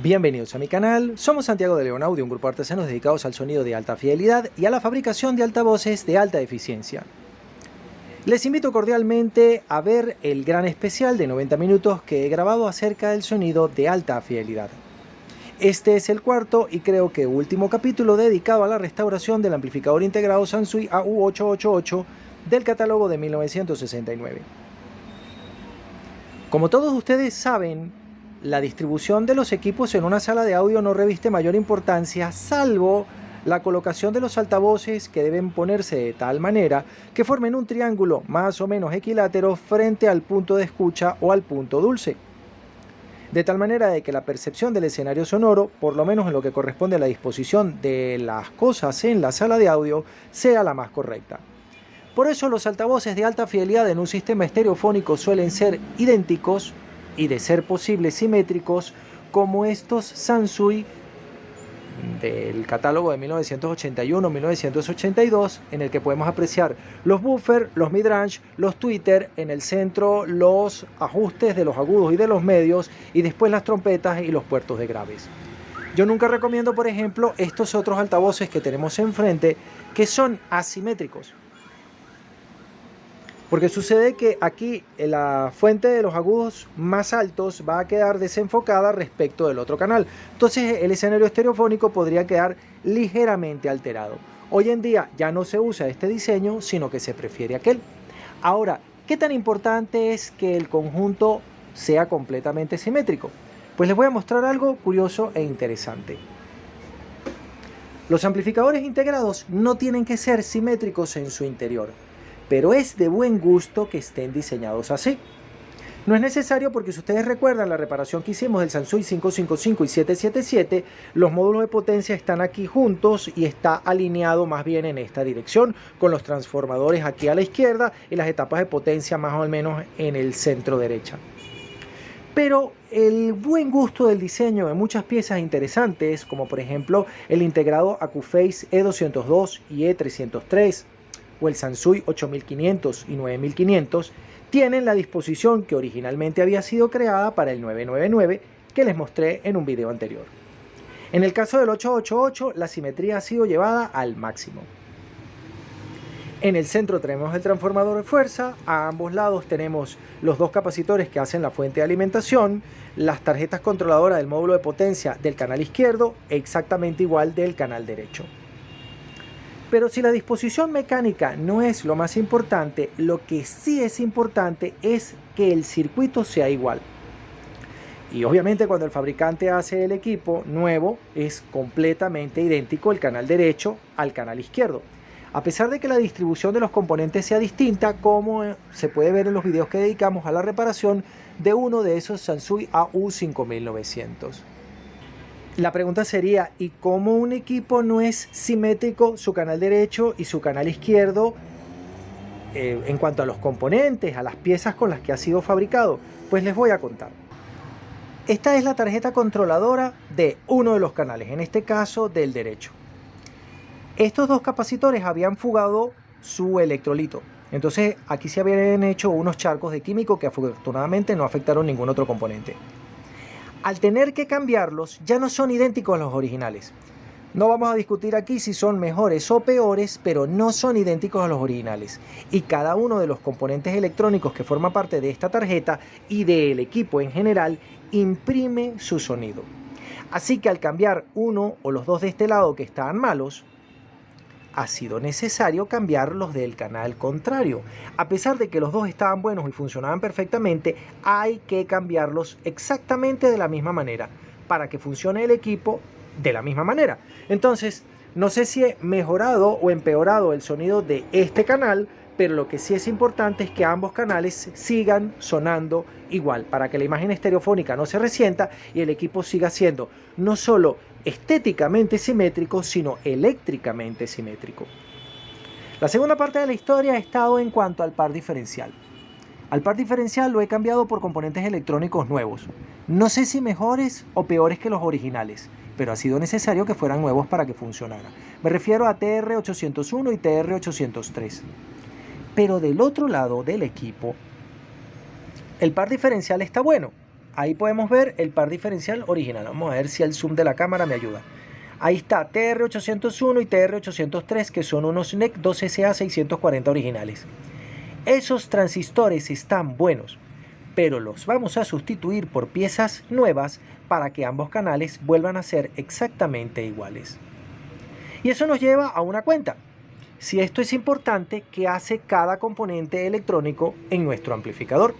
Bienvenidos a mi canal, somos Santiago de León Audio, un grupo de artesanos dedicados al sonido de alta fidelidad y a la fabricación de altavoces de alta eficiencia. Les invito cordialmente a ver el gran especial de 90 minutos que he grabado acerca del sonido de alta fidelidad. Este es el cuarto y creo que último capítulo dedicado a la restauración del amplificador integrado Sansui AU888 del catálogo de 1969. Como todos ustedes saben, la distribución de los equipos en una sala de audio no reviste mayor importancia, salvo la colocación de los altavoces, que deben ponerse de tal manera que formen un triángulo más o menos equilátero frente al punto de escucha o al punto dulce. De tal manera de que la percepción del escenario sonoro, por lo menos en lo que corresponde a la disposición de las cosas en la sala de audio, sea la más correcta. Por eso los altavoces de alta fidelidad en un sistema estereofónico suelen ser idénticos y, de ser posible, simétricos, como estos Sansui del catálogo de 1981-1982, en el que podemos apreciar los buffers, los midrange, los tweeter, en el centro los ajustes de los agudos y de los medios, y después las trompetas y los puertos de graves. Yo nunca recomiendo, por ejemplo, estos otros altavoces que tenemos enfrente, que son asimétricos. Porque sucede que aquí la fuente de los agudos más altos va a quedar desenfocada respecto del otro canal. Entonces el escenario estereofónico podría quedar ligeramente alterado. Hoy en día ya no se usa este diseño, sino que se prefiere aquel. Ahora, ¿qué tan importante es que el conjunto sea completamente simétrico? Pues les voy a mostrar algo curioso e interesante. Los amplificadores integrados no tienen que ser simétricos en su interior, pero es de buen gusto que estén diseñados así. No es necesario, porque si ustedes recuerdan la reparación que hicimos del Sansui 555 y 777, los módulos de potencia están aquí juntos y está alineado más bien en esta dirección, con los transformadores aquí a la izquierda y las etapas de potencia más o menos en el centro derecha. Pero el buen gusto del diseño de muchas piezas interesantes, como por ejemplo el integrado Acouphase E202 y E303, o el Sansui 8500 y 9500, tienen la disposición que originalmente había sido creada para el 999, que les mostré en un video anterior. En el caso del 888, la simetría ha sido llevada al máximo. En el centro tenemos el transformador de fuerza, a ambos lados tenemos los dos capacitores que hacen la fuente de alimentación, las tarjetas controladoras del módulo de potencia del canal izquierdo, exactamente igual del canal derecho. Pero si la disposición mecánica no es lo más importante, lo que sí es importante es que el circuito sea igual. Y obviamente cuando el fabricante hace el equipo nuevo, es completamente idéntico el canal derecho al canal izquierdo. A pesar de que la distribución de los componentes sea distinta, como se puede ver en los videos que dedicamos a la reparación de uno de esos Sansui AU5900. La pregunta sería, ¿y cómo un equipo no es simétrico su canal derecho y su canal izquierdo en cuanto a los componentes, a las piezas con las que ha sido fabricado? Pues les voy a contar. Esta es la tarjeta controladora de uno de los canales, en este caso del derecho. Estos dos capacitores habían fugado su electrolito. Entonces aquí se habían hecho unos charcos de químico que afortunadamente no afectaron ningún otro componente. Al tener que cambiarlos, ya no son idénticos a los originales. No vamos a discutir aquí si son mejores o peores, pero no son idénticos a los originales. Y cada uno de los componentes electrónicos que forma parte de esta tarjeta y del equipo en general imprime su sonido. Así que al cambiar uno o los dos de este lado que estaban malos, ha sido necesario cambiar los del canal contrario. A pesar de que los dos estaban buenos y funcionaban perfectamente, hay que cambiarlos exactamente de la misma manera para que funcione el equipo de la misma manera. Entonces, no sé si he mejorado o empeorado el sonido de este canal, pero lo que sí es importante es que ambos canales sigan sonando igual, para que la imagen estereofónica no se resienta y el equipo siga siendo no solo estéticamente simétrico, sino eléctricamente simétrico. La segunda parte de la historia ha estado en cuanto al par diferencial. Al par diferencial lo he cambiado por componentes electrónicos nuevos. No sé si mejores o peores que los originales, pero ha sido necesario que fueran nuevos para que funcionara. Me refiero a TR801 y TR803. Pero del otro lado del equipo, el par diferencial está bueno. Ahí podemos ver el par diferencial original. Vamos a ver si el zoom de la cámara me ayuda. Ahí está TR801 y TR803, que son unos NEC 2SA640 originales. Esos transistores están buenos, pero los vamos a sustituir por piezas nuevas para que ambos canales vuelvan a ser exactamente iguales. Y eso nos lleva a una cuenta. Si esto es importante, ¿qué hace cada componente electrónico en nuestro amplificador?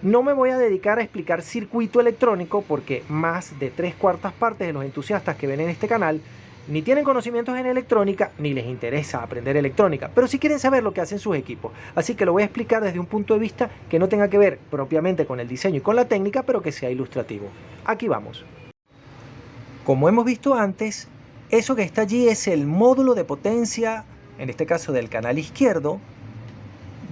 No me voy a dedicar a explicar circuito electrónico porque más de 3/4 partes de los entusiastas que ven en este canal ni tienen conocimientos en electrónica ni les interesa aprender electrónica, pero sí quieren saber lo que hacen sus equipos. Así que lo voy a explicar desde un punto de vista que no tenga que ver propiamente con el diseño y con la técnica, pero que sea ilustrativo. Aquí vamos. Como hemos visto antes, eso que está allí es el módulo de potencia, en este caso del canal izquierdo,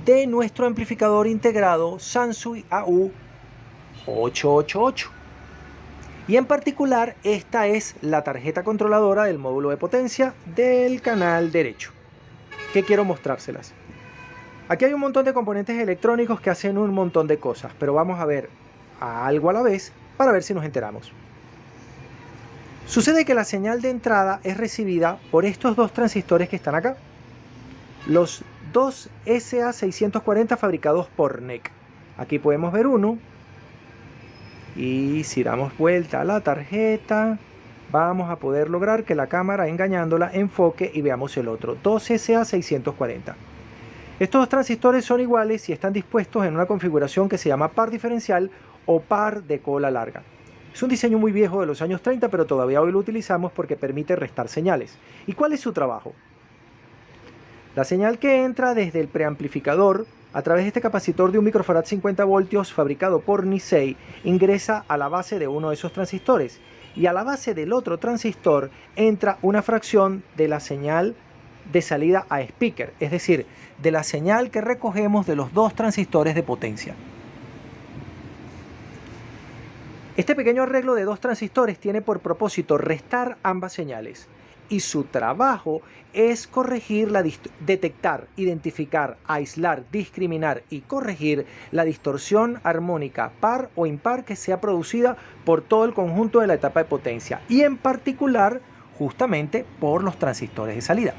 de nuestro amplificador integrado Sansui AU888. Y en particular, esta es la tarjeta controladora del módulo de potencia del canal derecho, que quiero mostrárselas. Aquí hay un montón de componentes electrónicos que hacen un montón de cosas, pero vamos a ver algo a la vez para ver si nos enteramos. Sucede que la señal de entrada es recibida por estos dos transistores que están acá, los dos SA640 fabricados por NEC. Aquí podemos ver uno, y si damos vuelta a la tarjeta vamos a poder lograr que la cámara, engañándola, enfoque y veamos el otro, 2SA640. Estos dos transistores son iguales y están dispuestos en una configuración que se llama par diferencial o par de cola larga. Es un diseño muy viejo de los años 30, pero todavía hoy lo utilizamos porque permite restar señales. ¿Y cuál es su trabajo? La señal que entra desde el preamplificador a través de este capacitor de 1 microfarad 50 voltios fabricado por Nisei ingresa a la base de uno de esos transistores y a la base del otro transistor entra una fracción de la señal de salida a speaker, es decir, de la señal que recogemos de los dos transistores de potencia. Este pequeño arreglo de dos transistores tiene por propósito restar ambas señales y su trabajo es corregir detectar, identificar, aislar, discriminar y corregir la distorsión armónica par o impar que sea producida por todo el conjunto de la etapa de potencia y en particular justamente por los transistores de salida.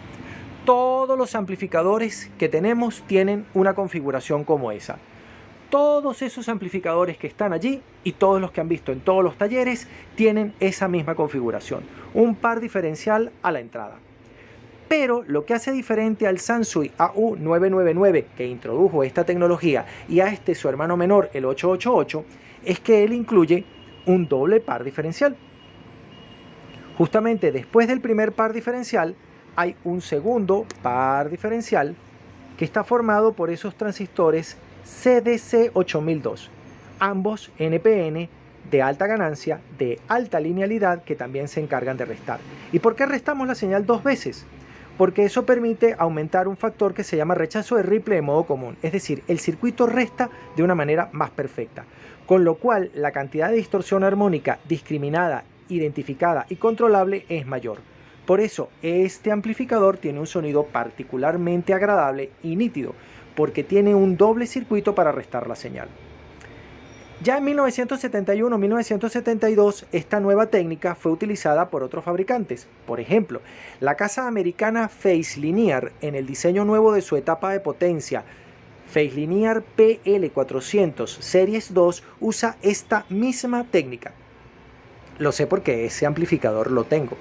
Todos los amplificadores que tenemos tienen una configuración como esa. Todos esos amplificadores que están allí y todos los que han visto en todos los talleres tienen esa misma configuración, un par diferencial a la entrada. Pero lo que hace diferente al Sansui AU999 que introdujo esta tecnología y a este su hermano menor, el 888, es que él incluye un doble par diferencial. Justamente después del primer par diferencial hay un segundo par diferencial que está formado por esos transistores CDC8002, ambos NPN de alta ganancia, de alta linealidad, que también se encargan de restar. ¿Y por qué restamos la señal dos veces? Porque eso permite aumentar un factor que se llama rechazo de Ripple de modo común, es decir, el circuito resta de una manera más perfecta, con lo cual la cantidad de distorsión armónica discriminada, identificada y controlable es mayor. Por eso este amplificador tiene un sonido particularmente agradable y nítido, porque tiene un doble circuito para restar la señal. Ya en 1971-1972 esta nueva técnica fue utilizada por otros fabricantes. Por ejemplo, la casa americana Phase Linear en el diseño nuevo de su etapa de potencia Phase Linear PL400 Series 2 usa esta misma técnica. Lo sé porque ese amplificador lo tengo.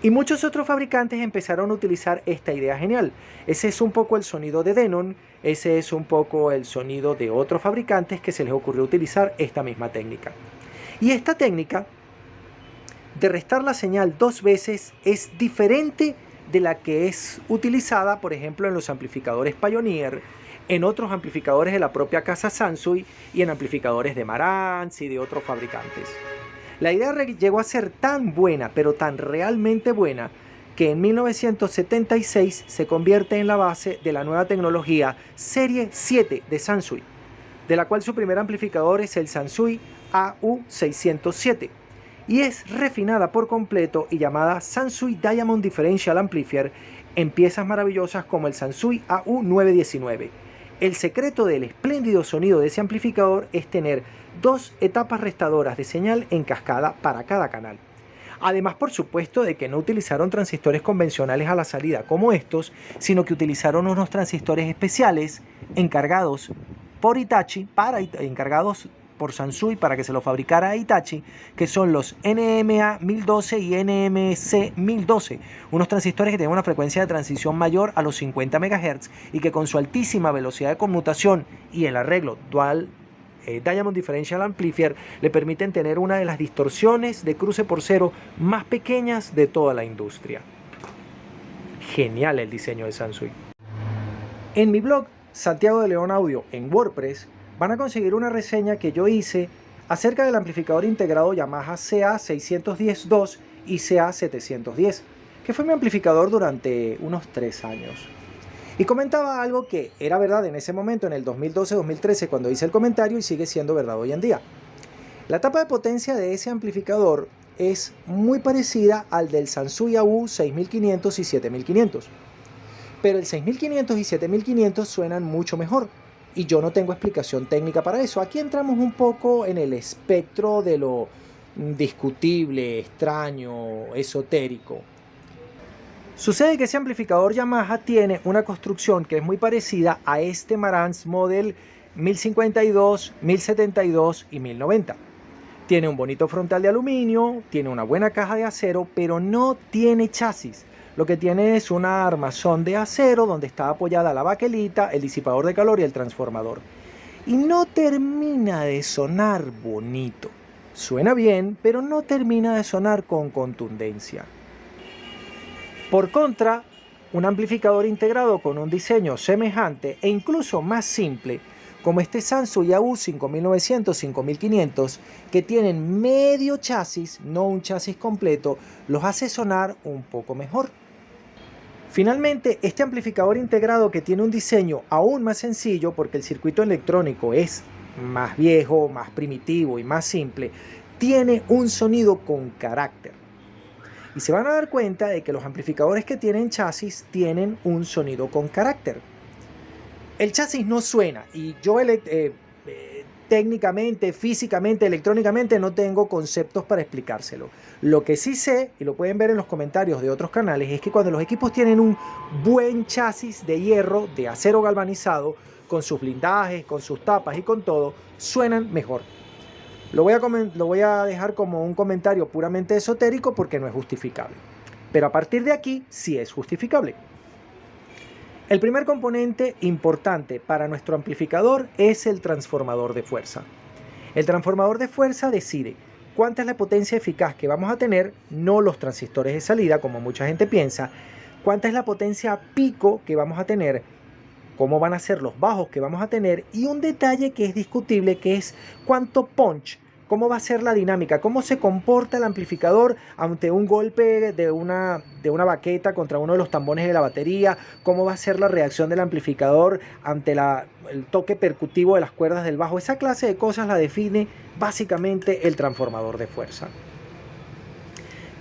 Y muchos otros fabricantes empezaron a utilizar esta idea genial. Ese es un poco el sonido de Denon, ese es un poco el sonido de otros fabricantes que se les ocurrió utilizar esta misma técnica. Y esta técnica de restar la señal dos veces es diferente de la que es utilizada, por ejemplo, en los amplificadores Pioneer, en otros amplificadores de la propia casa Sansui y en amplificadores de Marantz y de otros fabricantes. La idea llegó a ser tan buena, pero tan realmente buena, que en 1976 se convierte en la base de la nueva tecnología Serie 7 de Sansui, de la cual su primer amplificador es el Sansui AU607, y es refinada por completo y llamada Sansui Diamond Differential Amplifier en piezas maravillosas como el Sansui AU919. El secreto del espléndido sonido de ese amplificador es tener 2 etapas restadoras de señal en cascada para cada canal. Además, por supuesto, de que no utilizaron transistores convencionales a la salida como estos, sino que utilizaron unos transistores especiales encargados por Hitachi, encargados por Sansui para que se lo fabricara Hitachi, que son los NMA 1012 y NMC 1012, unos transistores que tienen una frecuencia de transición mayor a los 50 MHz y que con su altísima velocidad de conmutación y el arreglo Dual Diamond Differential Amplifier le permiten tener una de las distorsiones de cruce por cero más pequeñas de toda la industria. Genial el diseño de Sansui. En mi blog Santiago de León Audio en WordPress van a conseguir una reseña que yo hice acerca del amplificador integrado Yamaha CA610-2 y CA710, que fue mi amplificador durante unos 3 años. Y comentaba algo que era verdad en ese momento, en el 2012-2013, cuando hice el comentario, y sigue siendo verdad hoy en día. La tapa de potencia de ese amplificador es muy parecida al del Sansui AU 6500 y 7500. Pero el 6500 y 7500 suenan mucho mejor. Y yo no tengo explicación técnica para eso. Aquí entramos un poco en el espectro de lo discutible, extraño, esotérico. Sucede que ese amplificador Yamaha tiene una construcción que es muy parecida a este Marantz Model 1052, 1072 y 1090. Tiene un bonito frontal de aluminio, tiene una buena caja de acero, pero no tiene chasis. Lo que tiene es una armazón de acero donde está apoyada la baquelita, el disipador de calor y el transformador. Y no termina de sonar bonito. Suena bien, pero no termina de sonar con contundencia. Por contra, un amplificador integrado con un diseño semejante e incluso más simple, como este Sansui AU 5900-5500, que tienen medio chasis, no un chasis completo, los hace sonar un poco mejor. Finalmente, este amplificador integrado que tiene un diseño aún más sencillo, porque el circuito electrónico es más viejo, más primitivo y más simple, tiene un sonido con carácter. Y se van a dar cuenta de que los amplificadores que tienen chasis tienen un sonido con carácter. El chasis no suena y yo técnicamente, físicamente, electrónicamente no tengo conceptos para explicárselo. Lo que sí sé, y lo pueden ver en los comentarios de otros canales, es que cuando los equipos tienen un buen chasis de hierro, de acero galvanizado, con sus blindajes, con sus tapas y con todo, suenan mejor. Lo voy a dejar como un comentario puramente esotérico porque no es justificable. Pero a partir de aquí sí es justificable. El primer componente importante para nuestro amplificador es el transformador de fuerza. El transformador de fuerza decide cuánta es la potencia eficaz que vamos a tener, no los transistores de salida como mucha gente piensa, cuánta es la potencia pico que vamos a tener, cómo van a ser los bajos que vamos a tener y un detalle que es discutible, que es cuánto punch, cómo va a ser la dinámica, cómo se comporta el amplificador ante un golpe de una baqueta contra uno de los tambones de la batería, cómo va a ser la reacción del amplificador ante el toque percutivo de las cuerdas del bajo. Esa clase de cosas la define básicamente el transformador de fuerza.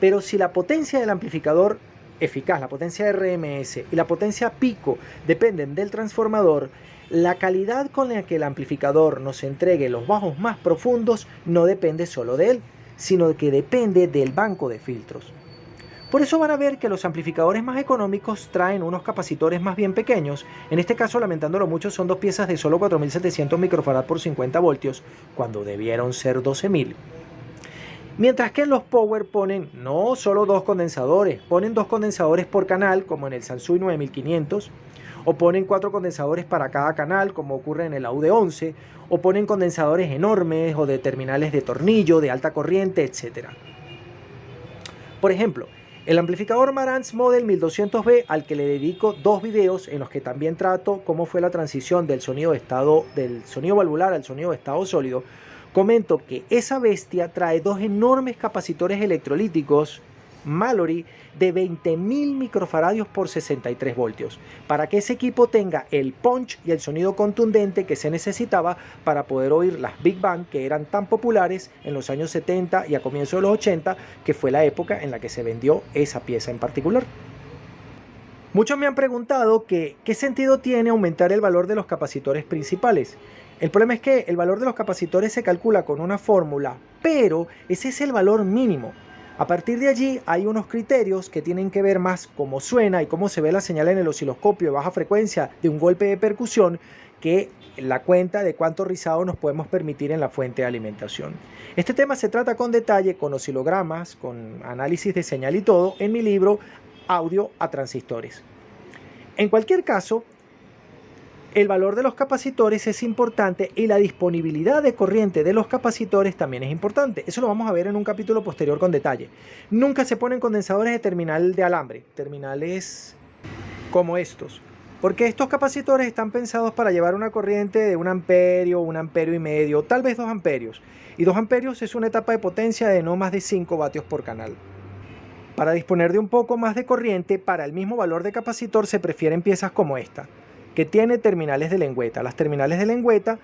Pero si la potencia del amplificador eficaz, la potencia RMS y la potencia pico dependen del transformador, la calidad con la que el amplificador nos entregue los bajos más profundos no depende solo de él, sino que depende del banco de filtros. Por eso van a ver que los amplificadores más económicos traen unos capacitores más bien pequeños, en este caso lamentándolo mucho son 2 piezas de solo 4700 microfarad por 50 voltios, cuando debieron ser 12000. Mientras que en los Power ponen no solo 2 condensadores, ponen 2 condensadores por canal, como en el Sansui 9500, o ponen 4 condensadores para cada canal, como ocurre en el AUD11, o ponen condensadores enormes o de terminales de tornillo, de alta corriente, etc. Por ejemplo, el amplificador Marantz Model 1200B, al que le dedico 2 videos en los que también trato cómo fue la transición del sonido valvular al sonido de estado sólido, comento que esa bestia trae 2 enormes capacitores electrolíticos Mallory de 20.000 microfaradios por 63 voltios, para que ese equipo tenga el punch y el sonido contundente que se necesitaba para poder oír las Big Band que eran tan populares en los años 70 y a comienzos de los 80, que fue la época en la que se vendió esa pieza en particular. Muchos me han preguntado qué sentido tiene aumentar el valor de los capacitores principales. El problema es que el valor de los capacitores se calcula con una fórmula, pero ese es el valor mínimo. A partir de allí hay unos criterios que tienen que ver más cómo suena y cómo se ve la señal en el osciloscopio de baja frecuencia de un golpe de percusión que la cuenta de cuánto rizado nos podemos permitir en la fuente de alimentación. Este tema se trata con detalle, con oscilogramas, con análisis de señal y todo, en mi libro Audio a Transistores. En cualquier caso, el valor de los capacitores es importante y la disponibilidad de corriente de los capacitores también es importante. Eso lo vamos a ver en un capítulo posterior con detalle. Nunca se ponen condensadores de terminal de alambre, terminales como estos, porque estos capacitores están pensados para llevar una corriente de 1 amperio, 1 amperio y medio, tal vez 2 amperios. Y 2 amperios es una etapa de potencia de no más de 5 vatios por canal. Para disponer de un poco más de corriente, para el mismo valor de capacitor se prefieren piezas como esta, que tiene terminales de lengüeta. Las terminales de lengüeta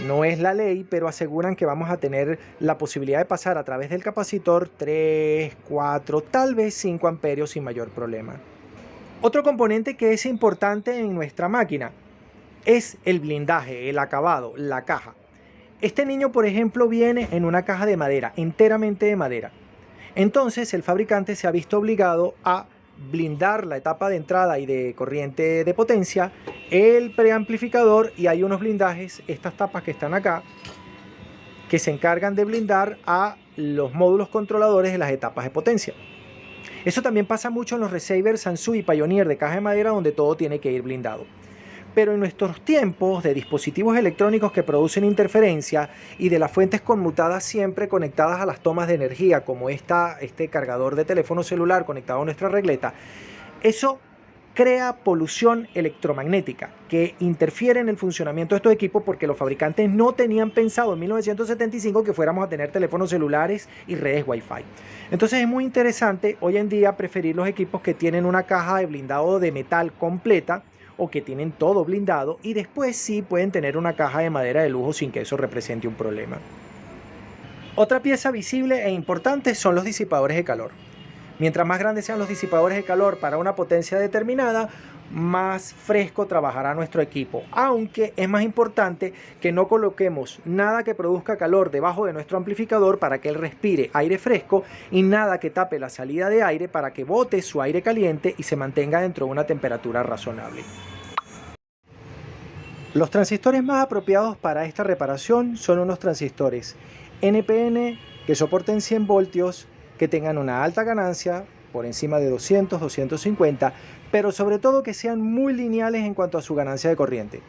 no es la ley, pero aseguran que vamos a tener la posibilidad de pasar a través del capacitor 3, 4, tal vez 5 amperios sin mayor problema. Otro componente que es importante en nuestra máquina es el blindaje, el acabado, la caja. Este niño, por ejemplo, viene en una caja de madera, enteramente de madera. Entonces el fabricante se ha visto obligado a blindar la etapa de entrada y de corriente de potencia, el preamplificador, y hay unos blindajes, estas tapas que están acá, que se encargan de blindar a los módulos controladores de las etapas de potencia. Eso también pasa mucho en los receivers Sansui y Pioneer de caja de madera, donde todo tiene que ir blindado. Pero en nuestros tiempos de dispositivos electrónicos que producen interferencia y de las fuentes conmutadas siempre conectadas a las tomas de energía, como este cargador de teléfono celular conectado a nuestra regleta, eso crea polución electromagnética que interfiere en el funcionamiento de estos equipos, porque los fabricantes no tenían pensado en 1975 que fuéramos a tener teléfonos celulares y redes Wi-Fi. Entonces es muy interesante hoy en día preferir los equipos que tienen una caja de blindado de metal completa, o que tienen todo blindado, y después sí pueden tener una caja de madera de lujo sin que eso represente un problema. Otra pieza visible e importante son los disipadores de calor. Mientras más grandes sean los disipadores de calor para una potencia determinada, más fresco trabajará nuestro equipo, aunque es más importante que no coloquemos nada que produzca calor debajo de nuestro amplificador para que él respire aire fresco, y nada que tape la salida de aire para que bote su aire caliente y se mantenga dentro de una temperatura razonable. Los transistores más apropiados para esta reparación son unos transistores NPN que soporten 100 voltios, que tengan una alta ganancia, por encima de 200, 250, pero sobre todo que sean muy lineales en cuanto a su ganancia de corriente.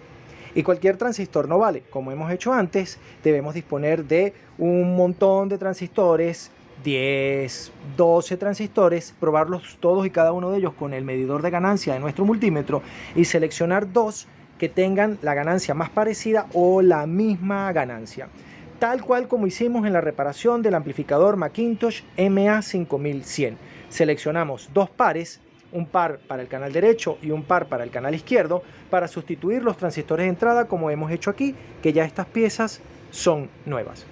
Y cualquier transistor no vale. Como hemos hecho antes, debemos disponer de un montón de transistores, 10, 12 transistores, probarlos todos y cada uno de ellos con el medidor de ganancia de nuestro multímetro y seleccionar dos que tengan la ganancia más parecida o la misma ganancia, tal cual como hicimos en la reparación del amplificador Macintosh MA5100. Seleccionamos dos pares, un par para el canal derecho y un par para el canal izquierdo, para sustituir los transistores de entrada, como hemos hecho aquí, que ya estas piezas son nuevas.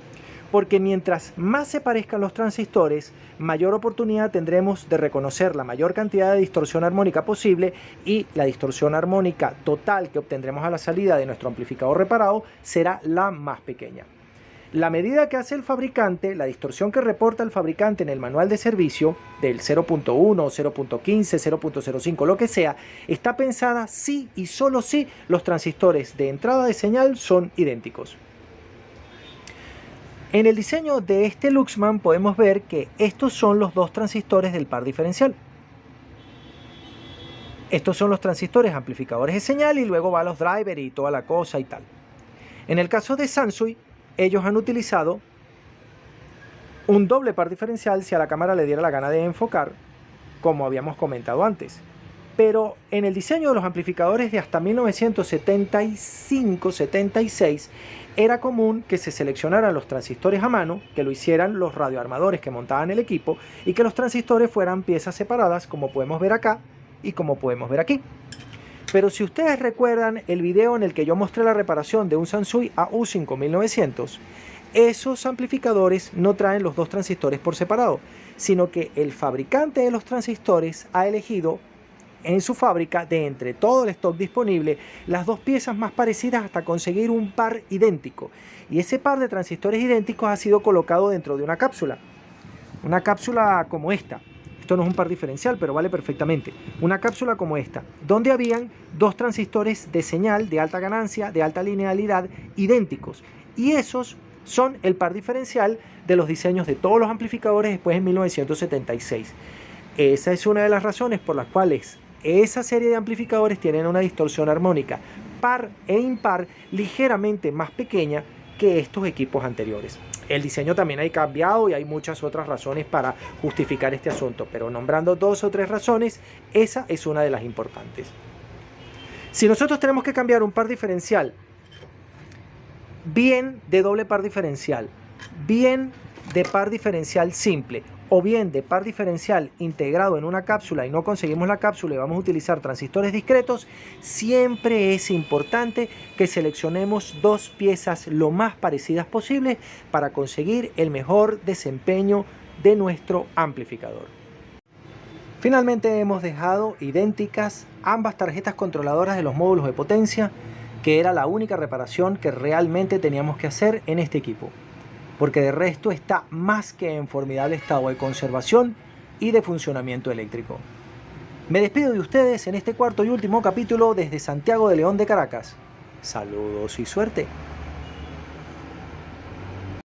Porque mientras más se parezcan los transistores, mayor oportunidad tendremos de reconocer la mayor cantidad de distorsión armónica posible, y la distorsión armónica total que obtendremos a la salida de nuestro amplificador reparado será la más pequeña. La medida que hace el fabricante, la distorsión que reporta el fabricante en el manual de servicio, del 0.1, 0.15, 0.05, lo que sea, está pensada si y solo si los transistores de entrada de señal son idénticos. En el diseño de este Luxman podemos ver que estos son los dos transistores del par diferencial. Estos son los transistores amplificadores de señal, y luego va los drivers y toda la cosa y tal. En el caso de Sansui, ellos han utilizado un doble par diferencial si a la cámara le diera la gana de enfocar, como habíamos comentado antes. Pero en el diseño de los amplificadores de hasta 1975-76 era común que se seleccionaran los transistores a mano, que lo hicieran los radioarmadores que montaban el equipo, y que los transistores fueran piezas separadas, como podemos ver acá y como podemos ver aquí. Pero si ustedes recuerdan el video en el que yo mostré la reparación de un Sansui AU5900, esos amplificadores no traen los dos transistores por separado, sino que el fabricante de los transistores ha elegido en su fábrica de entre todo el stock disponible las dos piezas más parecidas hasta conseguir un par idéntico. Y ese par de transistores idénticos ha sido colocado dentro de una cápsula como esta. Esto no es un par diferencial, pero vale perfectamente. Una cápsula como esta, donde habían dos transistores de señal de alta ganancia, de alta linealidad, idénticos. Y esos son el par diferencial de los diseños de todos los amplificadores después en 1976. Esa es una de las razones por las cuales esa serie de amplificadores tienen una distorsión armónica par e impar ligeramente más pequeña que estos equipos anteriores. El diseño también ha cambiado y hay muchas otras razones para justificar este asunto, pero nombrando 2 o 3 razones, esa es una de las importantes. Si nosotros tenemos que cambiar un par diferencial, bien de doble par diferencial, bien de par diferencial simple, o bien de par diferencial integrado en una cápsula y no conseguimos la cápsula y vamos a utilizar transistores discretos, siempre es importante que seleccionemos dos piezas lo más parecidas posible para conseguir el mejor desempeño de nuestro amplificador. Finalmente hemos dejado idénticas ambas tarjetas controladoras de los módulos de potencia, que era la única reparación que realmente teníamos que hacer en este equipo, porque de resto está más que en formidable estado de conservación y de funcionamiento eléctrico. Me despido de ustedes en este cuarto y último capítulo desde Santiago de León de Caracas. Saludos y suerte.